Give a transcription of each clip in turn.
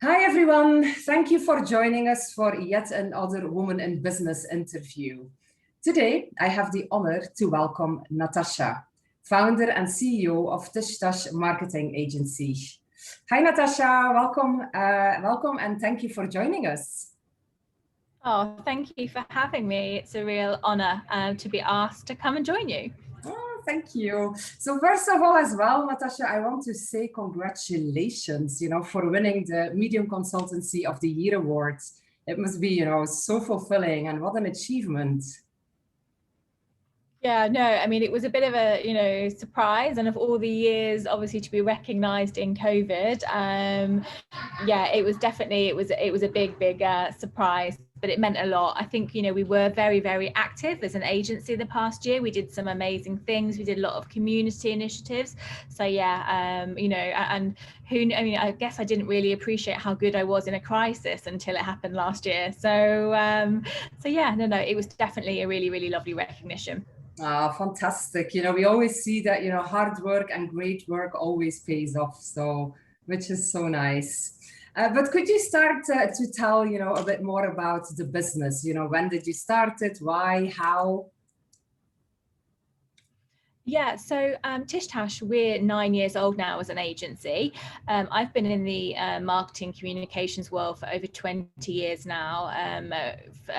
Hi everyone, thank you for joining us for yet another Woman in Business interview. Today, I have the honor to welcome Natasha, founder and CEO of TishTash marketing agency. Hi Natasha, welcome and thank you for joining us. Oh, thank you for having me. It's a real honor to be asked to come and join you. Oh, thank you. So first of all, as well, Natasha, I want to say congratulations, for winning the Medium Consultancy of the Year Awards. It must be, so fulfilling, and what an achievement. Yeah, no, I mean, it was a bit of a, surprise, and of all the years, obviously, to be recognized in COVID, yeah, it was definitely, it was a big surprise, but it meant a lot. I think, we were very, very active as an agency the past year. We did some amazing things. We did a lot of community initiatives. So yeah, and I guess I didn't really appreciate how good I was in a crisis until it happened last year. So yeah, no, it was definitely a really, really lovely recognition. Fantastic. We always see that, hard work and great work always pays off. So, which is so nice. But could you start to tell, a bit more about the business? When did you start it? Why? How? Yeah, so TishTash, we're 9 years old now as an agency. I've been in the marketing communications world for over 20 years now.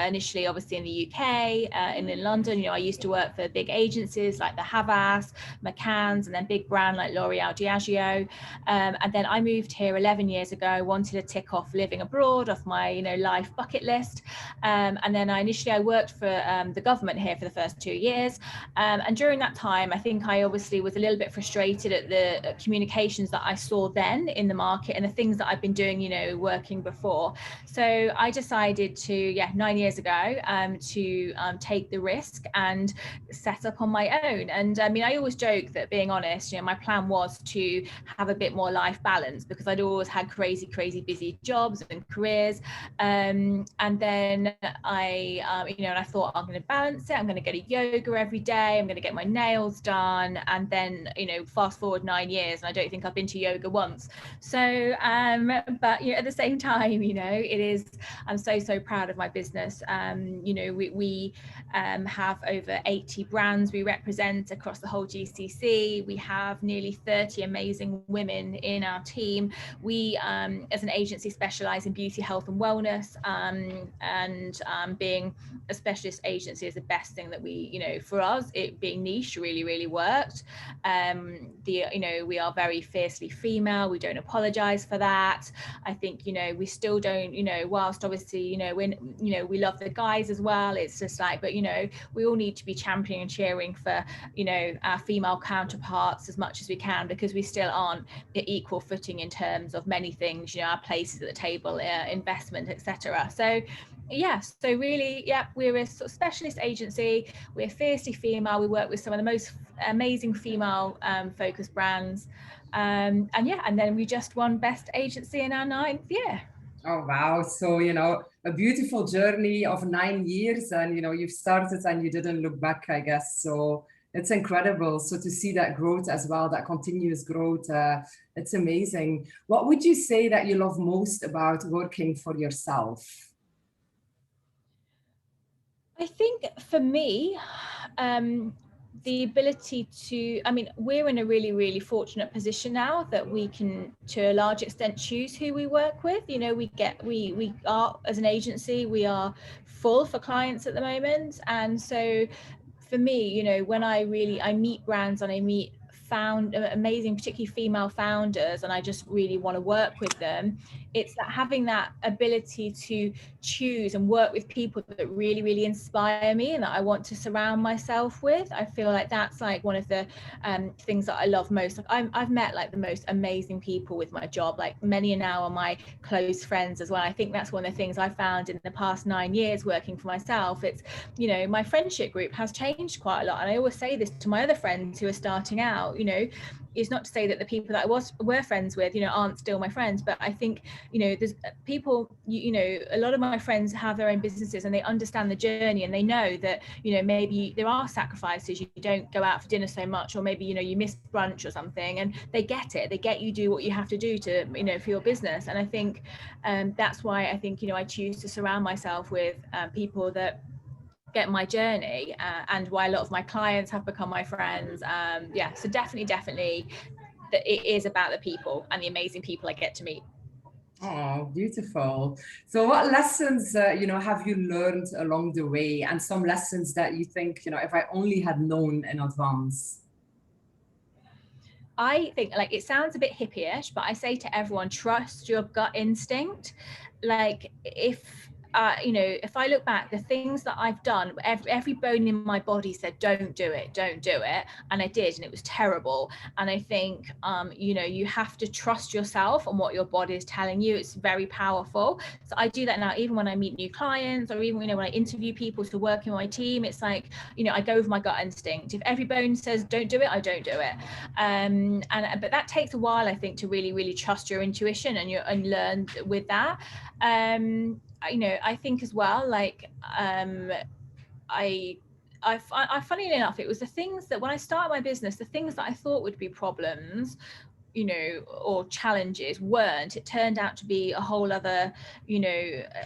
Initially, obviously, in the UK and in London. I used to work for big agencies like the Havas, McCann's, and then big brand like L'Oreal, Diageo. And then I moved here 11 years ago, wanted to tick off living abroad off my life bucket list. And then I worked for the government here for the first 2 years. And during that time, I think I obviously was a little bit frustrated at the communications that I saw then in the market and the things that I've been doing, working before. So I decided to, 9 years ago, to take the risk and set up on my own. And I mean, I always joke that, being honest, my plan was to have a bit more life balance, because I'd always had crazy busy jobs and careers. And then I thought, I'm going to balance it. I'm going to go to yoga every day. I'm going to get my nails done. And then, fast forward 9 years, and I don't think I've been to yoga once. So, but at the same time, I'm so proud of my business. We have over 80 brands we represent across the whole GCC. We have nearly 30 amazing women in our team. We, as an agency, specialize in beauty, health and wellness, and being a specialist agency is the best thing that we, for us, it being niche really worked. We are very fiercely female. We don't apologize for that. I think, we still don't, whilst obviously, we love the guys as well. It's just like, but, we all need to be championing and cheering for, our female counterparts as much as we can, because we still aren't at equal footing in terms of many things, our places at the table, investment, etc. So so really, we're a sort of specialist agency. We're fiercely female. We work with some of the most amazing female focused brands, and then we just won best agency in our 9th year. Oh wow, so a beautiful journey of 9 years, and you've started and you didn't look back, I guess. So it's incredible. So to see that growth as well, that continuous growth, it's amazing. What would you say that you love most about working for yourself? I think for me, the ability to, we're in a really fortunate position now that we can, to a large extent, choose who we work with. We are, as an agency, we are full for clients at the moment. And so for me, when I meet brands and I meet amazing, particularly female founders, and I just really want to work with them, it's that having that ability to choose and work with people that really inspire me and that I want to surround myself with. I feel like that's like one of the things that I love most. Like I've met like the most amazing people with my job, like many now are my close friends as well. I think that's one of the things I found in the past 9 years working for myself. It's, my friendship group has changed quite a lot, and I always say this to my other friends who are starting out. it's not to say that the people that were friends with, aren't still my friends, but I think, there's people, a lot of my friends have their own businesses and they understand the journey, and they know that, maybe there are sacrifices. You don't go out for dinner so much, or maybe, you miss brunch or something, and they get it. They get you do what you have to do to, for your business. And I think that's why I think, I choose to surround myself with people that get my journey, and why a lot of my clients have become my friends. So definitely that it is about the people and the amazing people I get to meet. Oh, beautiful. So what lessons, have you learned along the way, and some lessons that you think, if I only had known in advance? I think, like, it sounds a bit hippie-ish, but I say to everyone, trust your gut instinct. Like, if I look back, the things that I've done, every bone in my body said, don't do it. And I did, and it was terrible. And I think, you have to trust yourself and what your body is telling you. It's very powerful. So I do that now, even when I meet new clients, or even, when I interview people to work in my team. It's like, I go with my gut instinct. If every bone says don't do it, I don't do it. But that takes a while, I think, to really, really trust your intuition and learn with that. I think as well, like, I funnily enough, it was the things that when I started my business, the things that I thought would be problems, or challenges, weren't. It turned out to be a whole other,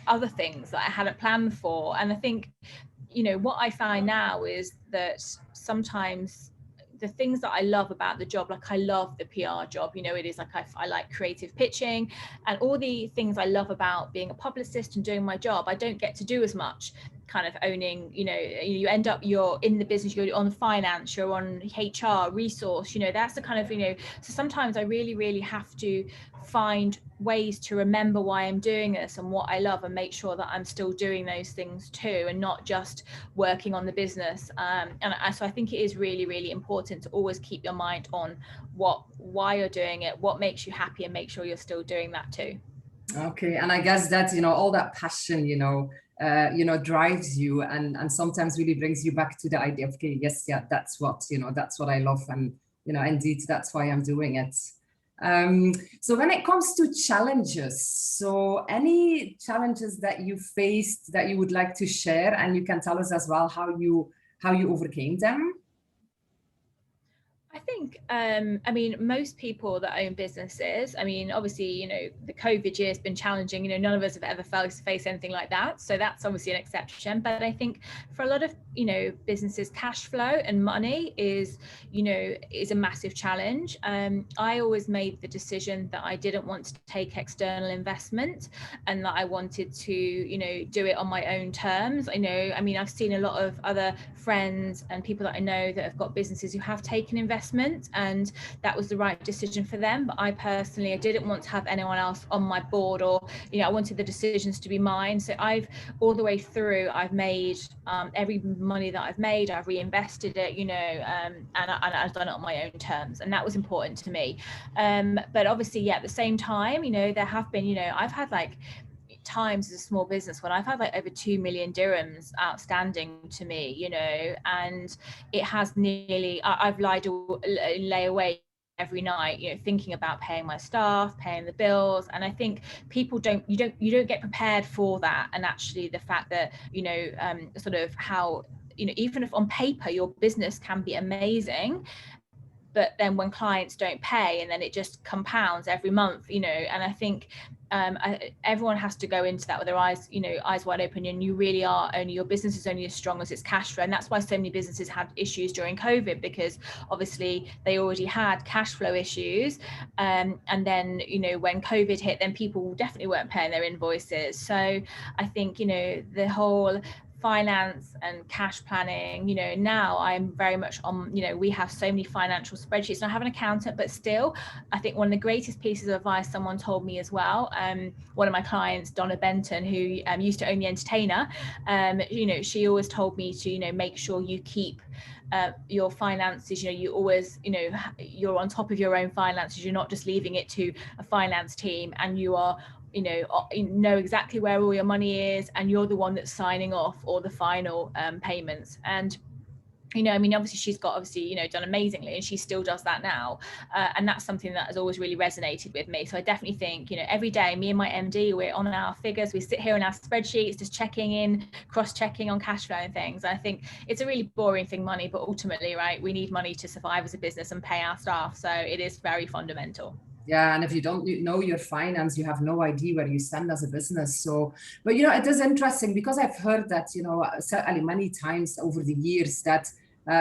other things that I hadn't planned for. And I think, what I find now is that sometimes the things that I love about the job, like I love the PR job, it is like I like creative pitching and all the things I love about being a publicist and doing my job, I don't get to do as much. Kind of owning, you end up, you're in the business, you're on finance, you're on HR, resource, that's the kind of, so sometimes I really, really have to find ways to remember why I'm doing this and what I love, and make sure that I'm still doing those things too, and not just working on the business. So I think it is really, really important to always keep your mind on why you're doing it, what makes you happy, and make sure you're still doing that too. Okay, and I guess that, all that passion, drives you, and sometimes really brings you back to the idea of, okay, yes, yeah, that's what I love, and indeed that's why I'm doing it. So when it comes to challenges, so any challenges that you faced that you would like to share, and you can tell us as well how you overcame them? I think, most people that own businesses, obviously, the COVID year has been challenging. None of us have ever faced anything like that. So that's obviously an exception. But I think for a lot of, businesses, cash flow and money is a massive challenge. I always made the decision that I didn't want to take external investment, and that I wanted to, do it on my own terms. I've seen a lot of other friends and people that I know that have got businesses who have taken investment, and that was the right decision for them. But I personally, I didn't want to have anyone else on my board, or I wanted the decisions to be mine. So all the way through, I've made every money that I've made, I've reinvested it, and I've done it on my own terms, and that was important to me. But obviously, at the same time, there have been, I've had like times as a small business when I've had like over 2 million dirhams outstanding to me, and it has nearly, I've lay awake every night, thinking about paying my staff, paying the bills. And I think people don't get prepared for that. And actually the fact that, sort of how, even if on paper your business can be amazing, but then when clients don't pay, and then it just compounds every month, and I think everyone has to go into that with their eyes wide open, and your business is only as strong as its cash flow. And that's why so many businesses had issues during COVID, because obviously they already had cash flow issues, and then when COVID hit, then people definitely weren't paying their invoices. So I think the whole finance and cash planning, now I'm very much on, we have so many financial spreadsheets, and I have an accountant, but still, I think one of the greatest pieces of advice someone told me as well, one of my clients, Donna Benton, who used to own The Entertainer, she always told me to, make sure you keep your finances, you always, you're on top of your own finances. You're not just leaving it to a finance team, and you are know exactly where all your money is, and you're the one that's signing off all the final payments. And you know, I mean, obviously she's got you know, done amazingly, and she still does that now. And that's something that has always really resonated with me. So I definitely think, you know, every day, me and my MD, we're on our figures, we sit here in our spreadsheets, just checking in, cross-checking on cash flow and things. And I think it's a really boring thing, money, but ultimately, right, we need money to survive as a business and pay our staff. So it is very fundamental. Yeah, and if you don't know your finance, you have no idea where you stand as a business. So, but you know, it is interesting because I've heard that, you know, many times over the years that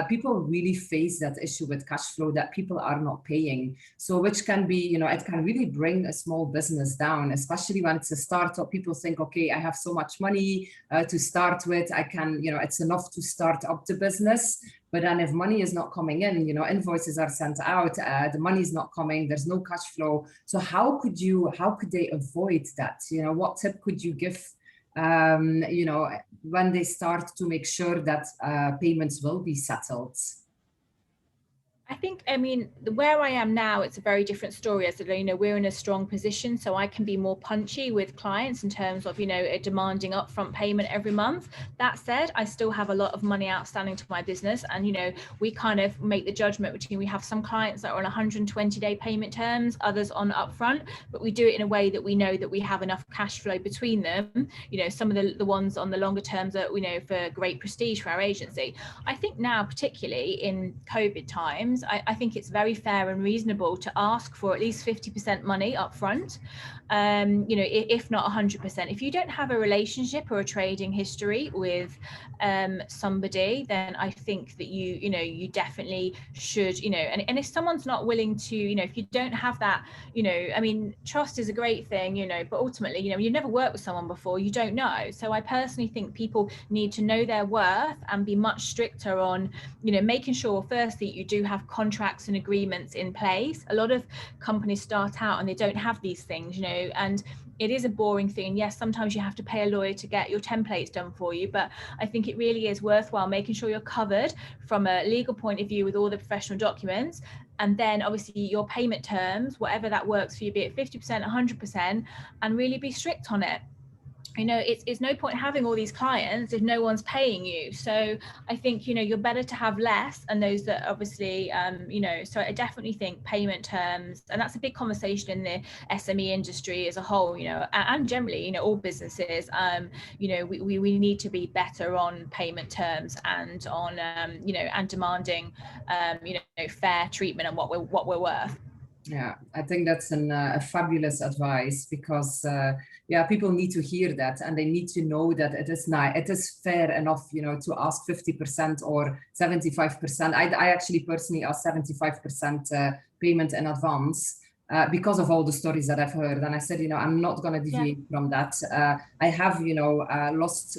people really face that issue with cash flow, that people are not paying. So, which can be, you know, it can really bring a small business down, especially when it's a startup. People think, okay, I have so much money to start with. I can, you know, it's enough to start up the business. But then if money is not coming in, you know, invoices are sent out, the money is not coming, there's no cash flow. So how could they avoid that? You know, what tip could you give, you know, when they start to make sure that payments will be settled? I think, I mean, where I am now, it's a very different story. As you know, we're in a strong position, so I can be more punchy with clients in terms of, you know, a demanding upfront payment every month. That said, I still have a lot of money outstanding to my business, and you know, we kind of make the judgment between, we have some clients that are on 120-day payment terms, others on upfront, but we do it in a way that we know that we have enough cash flow between them. You know, some of the ones on the longer terms that we know for great prestige for our agency. I think now, particularly in COVID times, I think it's very fair and reasonable to ask for at least 50% money up front, you know, if not 100%. If you don't have a relationship or a trading history with somebody, then I think that you know, you definitely should, you know, and if someone's not willing to, you know, if you don't have that, you know, I mean, trust is a great thing, you know, but ultimately, you know, you've never worked with someone before, you don't know. So I personally think people need to know their worth and be much stricter on, you know, making sure firstly you do have contracts and agreements in place. A lot of companies start out and they don't have these things, you know, and it is a boring thing. Yes, sometimes you have to pay a lawyer to get your templates done for you, but I think it really is worthwhile making sure you're covered from a legal point of view with all the professional documents. And then obviously your payment terms, whatever that works for you, be it 50%, 100%, and really be strict on it. You know, it's no point having all these clients if no one's paying you. So I think, you know, you're better to have less, and those that obviously, you know, so I definitely think payment terms, and that's a big conversation in the SME industry as a whole, you know, and generally, you know, all businesses, you know, we need to be better on payment terms and on, you know, and demanding, you know, fair treatment and what we're worth. Yeah, I think that's a fabulous advice because yeah, people need to hear that, and they need to know that it is fair enough, you know, to ask 50% or 75%. I actually personally ask 75% payment in advance because of all the stories that I've heard, and I said, you know, I'm not going to deviate from that. I have, you know, lost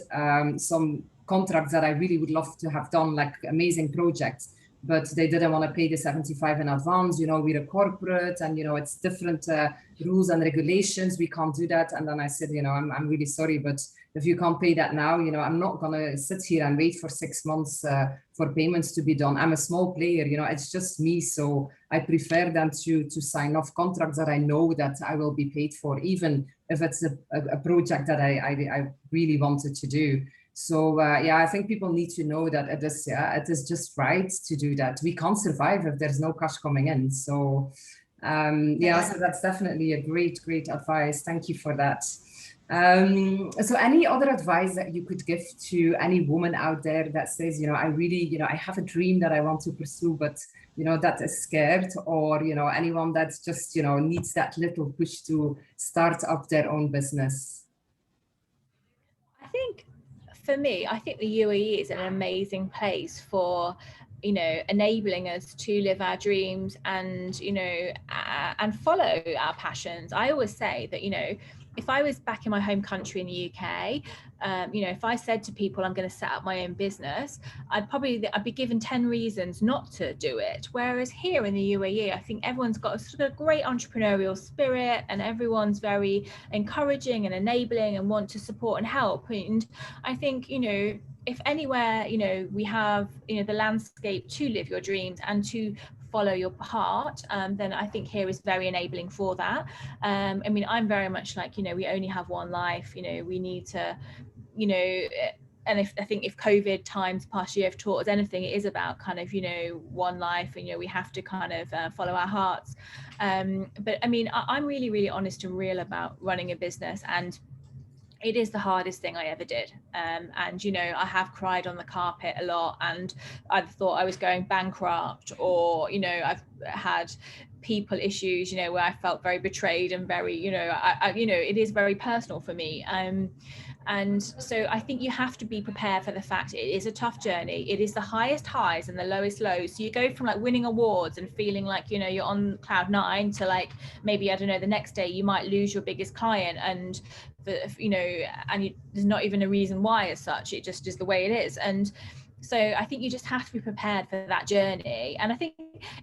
some contracts that I really would love to have done, like amazing projects, but they didn't want to pay the 75 in advance. You know, we're a corporate, and, you know, it's different rules and regulations. We can't do that. And then I said, you know, I'm really sorry, but if you can't pay that now, you know, I'm not going to sit here and wait for 6 months for payments to be done. I'm a small player, you know, it's just me. So I prefer them to sign off contracts that I know that I will be paid for, even if it's a project that I really wanted to do. So yeah, I think people need to know that it is just right to do that. We can't survive if there's no cash coming in. So yeah, so that's definitely a great advice. Thank you for that. So any other advice that you could give to any woman out there that says, you know, I really, you know, I have a dream that I want to pursue, but, you know, that is scared, or, you know, anyone that's just, you know, needs that little push to start up their own business? I think for me, I think the UAE is an amazing place for, you know, enabling us to live our dreams and, you know, and follow our passions. I always say that, you know, if I was back in my home country in the UK, you know, if I said to people, I'm going to set up my own business, I'd be given 10 reasons not to do it. Whereas here in the UAE, I think everyone's got a sort of great entrepreneurial spirit, and everyone's very encouraging and enabling and want to support and help. And I think, you know, if anywhere, you know, we have, you know, the landscape to live your dreams and to follow your heart, then I think here is very enabling for that. I mean, I'm very much like, you know, we only have one life, you know, we need to, you know, and I think if COVID times past year have taught us anything, it is about kind of, you know, one life, and, you know, we have to kind of follow our hearts. But I mean, I'm really, really honest and real about running a business, and it is the hardest thing I ever did. And, you know, I have cried on the carpet a lot, and I've thought I was going bankrupt, or, you know, I've had people issues, you know, where I felt very betrayed and very, you know, you know, it is very personal for me. And so I think you have to be prepared for the fact it is a tough journey. It is the highest highs and the lowest lows. So you go from like winning awards and feeling like, you know, you're on cloud nine, to like, maybe, I don't know, the next day you might lose your biggest client, and you know, and there's not even a reason why as such. It just is the way it is. And so I think you just have to be prepared for that journey. And I think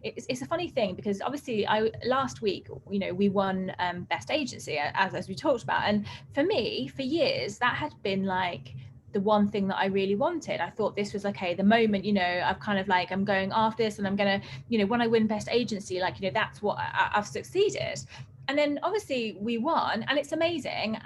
it's a funny thing, because obviously last week, you know, we won Best Agency, as we talked about. And for me, for years, that had been like the one thing that I really wanted. I thought this was, okay, the moment, you know, I've kind of like, I'm going after this, and I'm going to, you know, when I win Best Agency, like, you know, that's what I've succeeded. And then obviously we won, and it's amazing.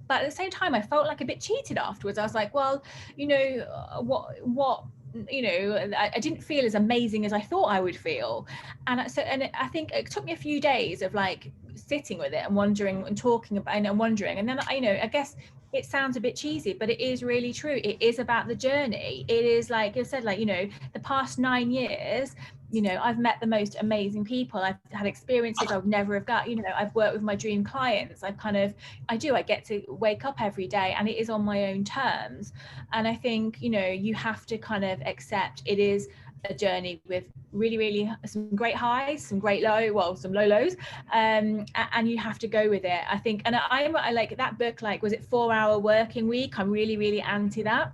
But at the same time, I felt like a bit cheated afterwards. I was like, well, you know, what, you know, I didn't feel as amazing as I thought I would feel. And I think it took me a few days of like sitting with it and wondering and talking about, and wondering. And then, you know, I guess it sounds a bit cheesy, but it is really true. It is about the journey. It is, like I said, like, you know, the past 9 years, you know, I've met the most amazing people. I've had experiences I would never have got. You know, I've worked with my dream clients. I get to wake up every day, and it is on my own terms. And I think, you know, you have to kind of accept it is a journey with really, really some great highs, some great some low lows, and you have to go with it, I think. And I like that book, like, was it 4-Hour Working Week? I'm really, really anti that.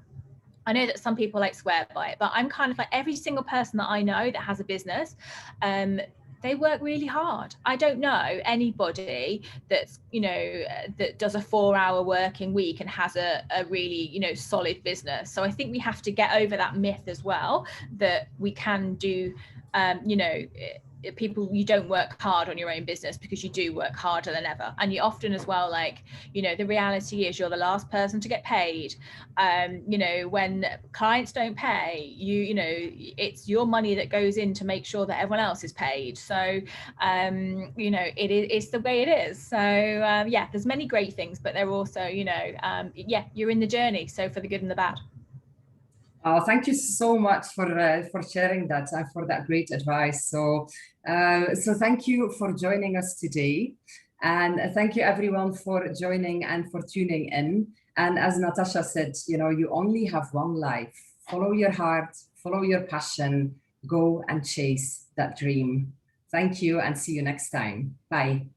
I know that some people like swear by it, but I'm kind of like, every single person that I know that has a business, they work really hard. I don't know anybody that's, you know, that does a 4-hour working week and has a really, you know, solid business. So I think we have to get over that myth as well, that we can do, you know, people, you don't work hard on your own business, because you do work harder than ever. And you often as well, like, you know, the reality is you're the last person to get paid. You know, when clients don't pay you, you know, it's your money that goes in to make sure that everyone else is paid. So you know, it's the way it is. So yeah, there's many great things, but they're also, you know, yeah, you're in the journey, so for the good and the bad. Oh, thank you so much for sharing that and for that great advice. So thank you for joining us today, and thank you everyone for joining and for tuning in. And as Natasha said, you know, you only have one life. Follow your heart, follow your passion, go and chase that dream. Thank you, and see you next time. Bye.